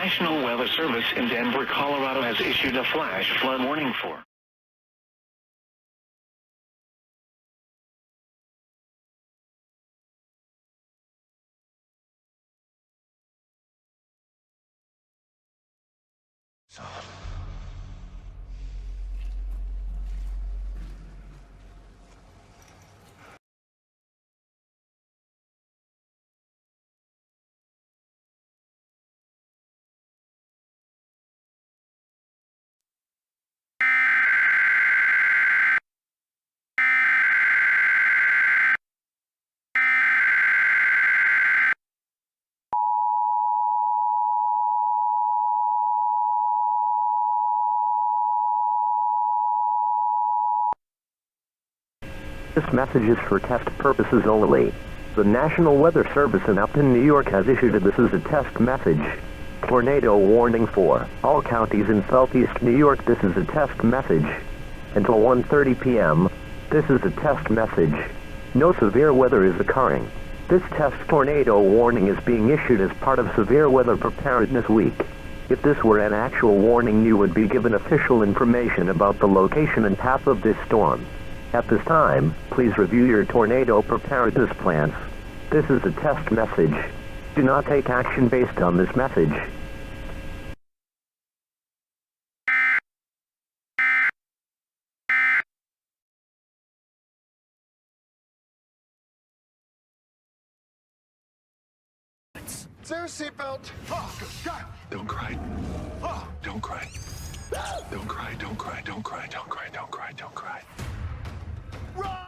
National Weather Service in Denver, Colorado has issued a flash flood warning for This message is for test purposes only. The National Weather Service in Upton, New York has issued this as a test message. Tornado warning for all counties in southeast New York. This is a test message. Until 1:30 p.m., this is a test message. No severe weather is occurring. This test tornado warning is being issued as part of Severe Weather Preparedness Week. If this were an actual warning, you would be given official information about the location and path of this storm. At this time, please review your tornado preparedness plans. This is a test message. Do not take action based on this message. Their seatbelt. Oh, God. Don't cry. Oh. Don't cry. Don't cry, don't cry, don't cry, don't cry, don't cry, don't cry. Run!